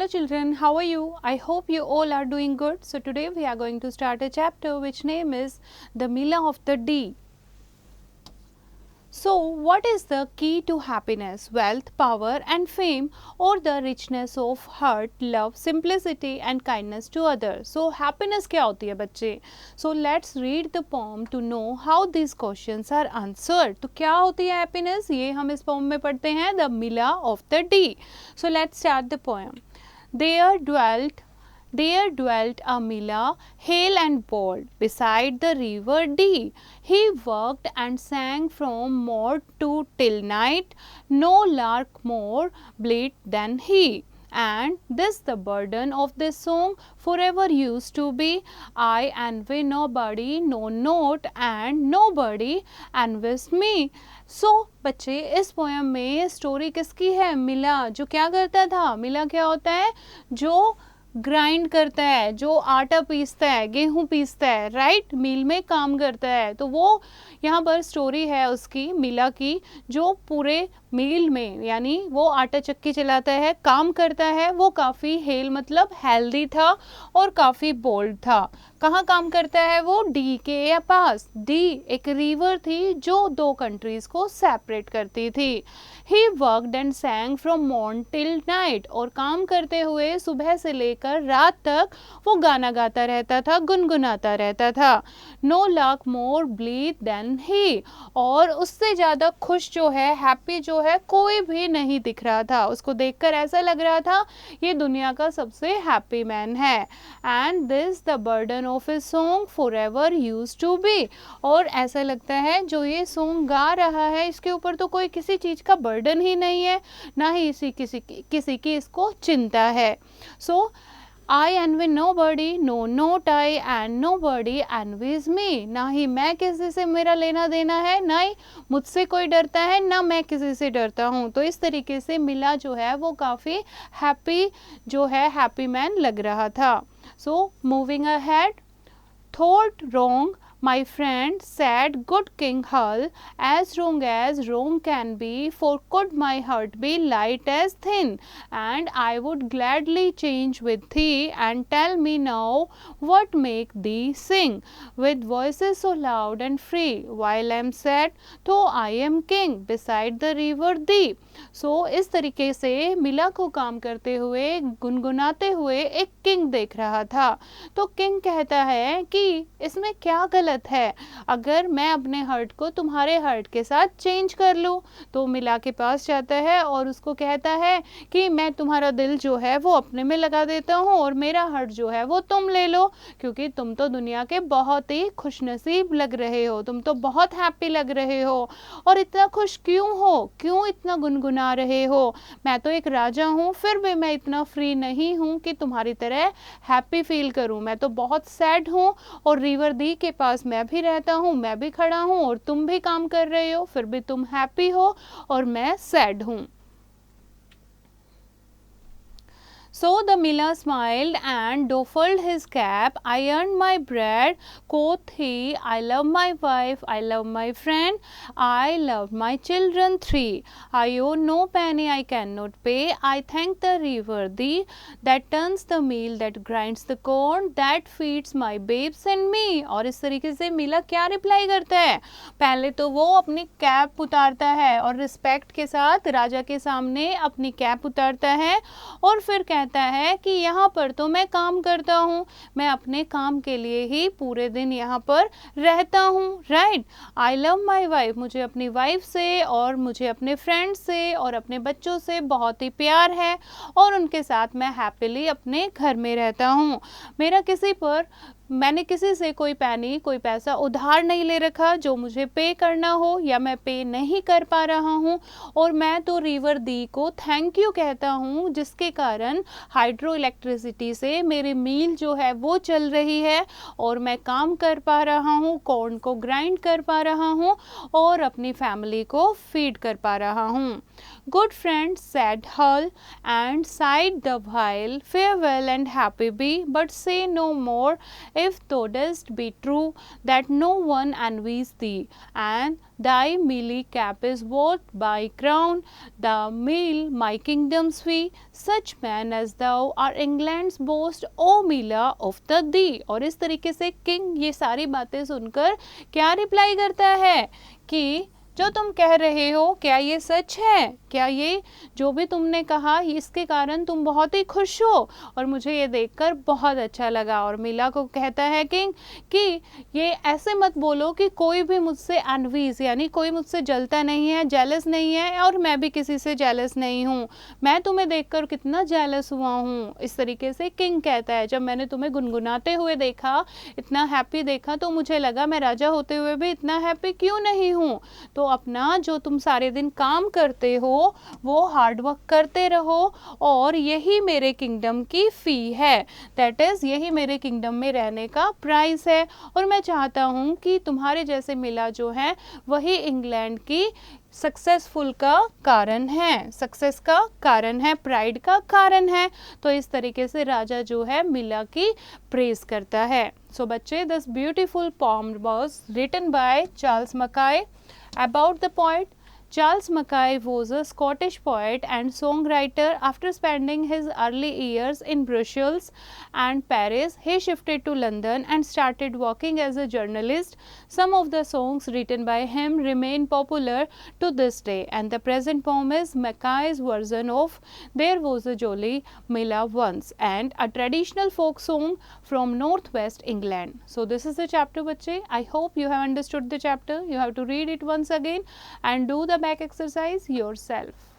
Hello children, how are you? I hope you all are doing good. So today we are going to start a chapter which name is The Mila of the Dee. So what is the key to happiness, wealth, power and fame, or the richness of heart, love, simplicity and kindness to others? So happiness क्या होती है बच्चे? So let's read the poem to know how these questions are answered. तो क्या होती है happiness? ये हम इस poem में पढ़ते हैं The Mila of the Dee. So let's start the poem. There dwelt a miller, hale and bold, beside the river Dee. He worked and sang from morn to till night, no lark more bleat than he. And this the burden of this song forever used to be. I envy nobody, no note and nobody envies me. So बच्चे इस poem में story किसकी है? मिला। जो क्या करता था? मिला क्या होता है? जो ग्राइंड करता है, जो आटा पीसता है, गेहूं पीसता है, राइट, मिल में काम करता है। तो वो यहाँ पर स्टोरी है उसकी, मिला की, जो पूरे मील में यानी वो आटा चक्की चलाता है, काम करता है। वो काफ़ी हेल मतलब हेल्दी था और काफ़ी बोल्ड था। कहाँ काम करता है वो? डी के पास। डी एक रिवर थी जो दो कंट्रीज़ को सेपरेट करती थी। He worked and सैंग from morn till night, और काम करते हुए सुबह से लेकर रात तक वो गाना गाता रहता था, गुनगुनाता रहता था। No lark more blithe than he, और उससे ज़्यादा खुश जो है, हैप्पी जो है, कोई भी नहीं दिख रहा था। उसको देखकर ऐसा लग रहा था ये दुनिया का सबसे हैप्पी मैन है। And this the burden of a song forever used to be, और ऐसा लगता है जो ये सॉन्ग गा रहा है इसके ऊपर तो कोई किसी चीज़ का बर्डन ही नहीं है, ना ही किसी की इसको चिंता है। सो I envy nobody, no not I and nobody envies me. ना ही मैं किसी से मेरा लेना देना है, ना ही मुझसे कोई डरता है, ना मैं किसी से डरता हूँ। तो इस तरीके से मिला जो है वो काफ़ी हैप्पी जो है, हैप्पी मैन लग रहा था। So moving ahead, thought wrong my friend, said good King Hull, as wrong can be, for could my heart be light as thin, and I would gladly change with thee, and tell me now what make thee sing, with voices so loud and free, while I am sad, though I am king, beside the river Dee. So इस तरीके से मिला को काम करते हुए, गुनगुनाते हुए एक किंग देख रहा था। तो किंग कहता है कि इसमें क्या गलत है अगर मैं अपने हर्ट को तुम्हारे हर्ट के साथ चेंज कर लूँ। तो मिला के पास जाता है और उसको कहता है कि मैं तुम्हारा दिल जो है वो अपने में लगा देता हूँ और मेरा हर्ट जो है वो तुम ले लो, क्योंकि तुम तो दुनिया के बहुत ही खुशनसीब लग रहे हो, तुम तो बहुत हैप्पी लग रहे हो। और इतना खुश क्यों हो, क्यों इतना गुनगुना रहे हो? मैं तो एक राजा हूँ, फिर भी मैं इतना फ्री नहीं हूँ कि तुम्हारी तरह हैप्पी फील करूँ। मैं तो बहुत सैड हूँ, और रिवर दी के पास मैं भी रहता हूँ, मैं भी खड़ा हूँ, और तुम भी काम कर रहे हो, फिर भी तुम हैप्पी हो और मैं सैड हूँ। So the miller smiled and doffed his cap. I earned my bread, quoth he. I love my wife, I love my friend, I love my children three. I owe no penny I cannot pay. I thank the river Dee, that turns the meal, that grinds the corn, that feeds my babes and me. और इस तरीके से मिला क्या reply करता है? पहले तो वो अपनी कैप उतारता है और रिस्पेक्ट के साथ राजा के सामने अपनी कैप उतारता है, और फिर कहता है कि यहाँ पर तो मैं काम करता हूँ, मैं अपने काम के लिए ही पूरे दिन यहाँ पर रहता हूँ, right. I love my wife, मुझे अपनी वाइफ से और मुझे अपने फ्रेंड्स से और अपने बच्चों से बहुत ही प्यार है, और उनके साथ मैं हैप्पीली अपने घर में रहता हूँ। मैंने किसी से कोई पैसा उधार नहीं ले रखा जो मुझे पे करना हो या मैं पे नहीं कर पा रहा हूँ। और मैं तो रिवर दी को थैंक यू कहता हूँ, जिसके कारण हाइड्रो इलेक्ट्रिसिटी से मेरी मील जो है वो चल रही है, और मैं काम कर पा रहा हूँ, कॉर्न को ग्राइंड कर पा रहा हूँ, और अपनी फैमिली को फीड कर पा रहा हूँ। Good friend, said Hull, and sighed the while, farewell and happy be, but say no more, if thou dost be true, that no one envies thee, and thy mealy cap is worth by crown, the meal my kingdom's fee, such man as thou are England's boast, O Mila of the thee। और इस तरीके से king ये सारी बातें सुनकर क्या reply करता है कि जो तुम कह रहे हो क्या ये सच है, क्या ये जो भी तुमने कहा इसके कारण तुम बहुत ही खुश हो, और मुझे ये देखकर बहुत अच्छा लगा। और मिला को कहता है किंग कि ये ऐसे मत बोलो कि कोई भी मुझसे एनवीज यानी कोई मुझसे जलता नहीं है, जेलस नहीं है, और मैं भी किसी से जेलस नहीं हूँ, मैं तुम्हें देखकर कितना जेलस हुआ हूँ। इस तरीके से किंग कहता है जब मैंने तुम्हें गुनगुनाते हुए देखा, इतना हैप्पी देखा, तो मुझे लगा मैं राजा होते हुए भी इतना हैप्पी क्यों नहीं हूँ। तो अपना जो तुम सारे दिन काम करते हो वो हार्ड वर्क करते रहो, और यही मेरे किंगडम की फ़ी है, दैट इज़ यही मेरे किंगडम में रहने का प्राइस है। और मैं चाहता हूँ कि तुम्हारे जैसे मिला जो है वही इंग्लैंड की सक्सेसफुल का कारण है, सक्सेस का कारण है, प्राइड का कारण है। तो इस तरीके से राजा जो है मिला की प्रेज करता है। सो बच्चे, this beautiful poem was written by Charles Mackay. About the poet, Charles Mackay was a Scottish poet and songwriter. After spending his early years in Brussels and Paris, he shifted to London and started working as a journalist. Some of the songs written by him remain popular to this day, and the present poem is Mackay's version of There Was a Jolly Mila Once, and a traditional folk song from northwest England. So this is the chapter, bachche. I hope you have understood the chapter. You have to read it once again and do the back exercise yourself.